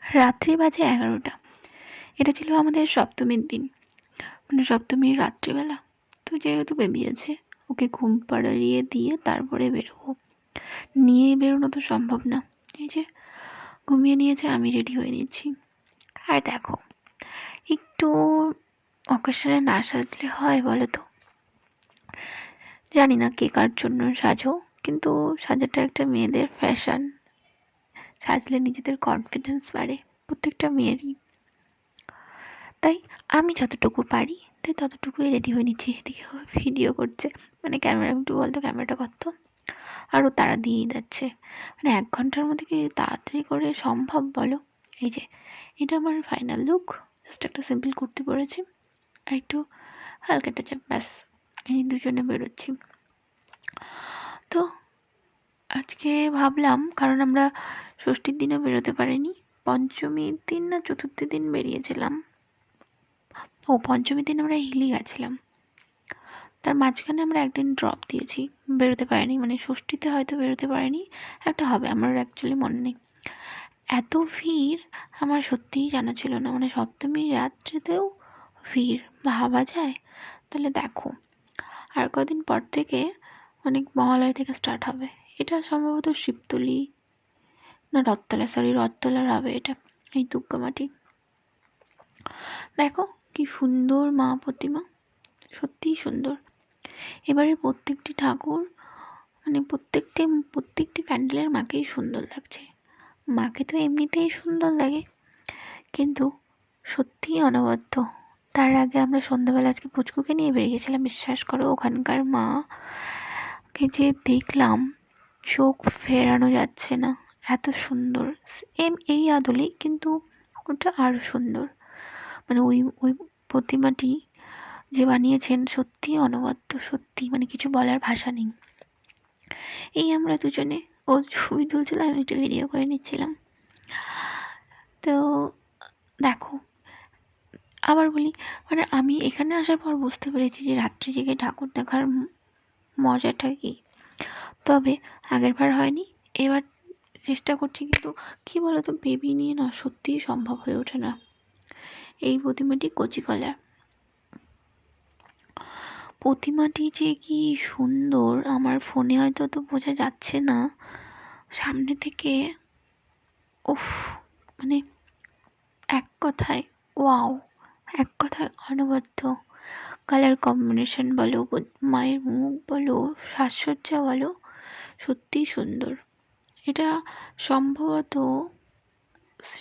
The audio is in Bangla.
রাত্রি বাজে 11টা। এটা ছিল আমাদের সপ্তমীর দিন, মানে সপ্তমীর রাত্রিবেলা। তো যেহেতু বেবি আছে, ওকে ঘুম পাড়িয়ে দিয়ে তারপরে বেরোবো। নিয়ে বেরোনো তো সম্ভব না। এই যে ঘুমিয়ে নিয়েছে, আমি রেডি হয়ে নিচ্ছি। আর দেখো, একটু অকেশনে না সাজলে হয় বলো তো? জানি না কে কার জন্য সাজো, কিন্তু সাজাটা একটা মেয়েদের ফ্যাশন। সাজলে নিজেদের কনফিডেন্স বাড়ে, প্রত্যেকটা মেয়েরই। তাই আমি যতটুকু পারি তাই ততটুকুই রেডি হয়ে নিচ্ছি। এদিকে ভিডিও করছে, মানে ক্যামেরা, একটু বলতো ক্যামেরাটা কত, আরও তাড়া দিয়েই যাচ্ছে। মানে 1 ঘন্টার মধ্যে কি তাড়াতাড়ি করে সম্ভব বলো? এই যে এটা আমার ফাইনাল লুক। জাস্ট একটা সিম্পল কুর্তি পরেছি আর একটু হালকা টাচআপ, ব্যাস। এই দুজনে বেরোচ্ছি। তো আজকে ভাবলাম, কারণ আমরা ষষ্ঠীর দিনও বেরোতে পারিনি, পঞ্চমীর দিন না চতুর্থীর দিন বেরিয়েছিলাম। ও পঞ্চমীর দিন আমরা হিলি গেছিলাম, তার মাঝখানে আমরা একদিন ড্রপ দিয়েছি, বেরোতে পারিনি। মানে ষষ্ঠীতে হয়তো বেরোতে পারিনি, একটা হবে, আমার অ্যাকচুয়ালি মনে নেই। এত ভিড় আমার সত্যিই জানা ছিল না, মানে সপ্তমীর রাত্রিতেও ভিড়, ভাবা যায়? তাহলে দেখো, আর কদিন পর থেকে অনেক মহালয় থেকে স্টার্ট হবে। এটা সম্ভবত শিবতলি না রথতলা, সরি রথতলার হবে এটা, এই দুর্গামাটি। দেখো কি সুন্দর মা প্রতিমা, সত্যিই সুন্দর। এবারে প্রত্যেকটি ঠাকুর, মানে প্রত্যেকটি প্যান্ডেলের মাকেই সুন্দর লাগছে। মাকে তো এমনিতেই সুন্দর লাগে, কিন্তু সত্যিই অনবদ্য। তার আগে আমরা সন্ধ্যাবেলা আজকে পুচকুকে নিয়ে বেরিয়ে গেছিলাম, বিশ্বাস করো ওখানকার মাকে যে দেখলাম, চোখ ফেরানো যাচ্ছে না, এত সুন্দর। সেম এই আদলেই, কিন্তু ওটা আরও সুন্দর। মানে ওই ওই প্রতিমাটি যে বানিয়েছেন সত্যিই অনবদ্য, সত্যি মানে কিছু বলার ভাষা নেই। এই আমরা দুজনে, ও ছবি তুলছিল, আমি একটু ভিডিও করে নিচ্ছিলাম। তো দেখো, আবার বলি, মানে আমি এখানে আসার পর বুঝতে পেরেছি যে রাত্রি জেগে ঠাকুর দেখার মজাটা কি। তবে আগেরবার হয়নি, এবার চেষ্টা করছি, কিন্তু কি বলতো, বেবি নিয়ে না সত্যিই সম্ভব হয়ে ওঠে না। এই প্রতিমাটি কচিকলার, প্রতিমাটি যে কি সুন্দর, আমার ফোনে হয়তো তো বোঝা যাচ্ছে না, সামনে থেকে উফ, মানে এক কথায় ওয়াও, এক কথায় অনবদ্য। কালার কম্বিনেশন বলো, মায়ের মুখ বলো, সাজসজ্জা বলো, সত্যিই সুন্দর। এটা সম্ভবত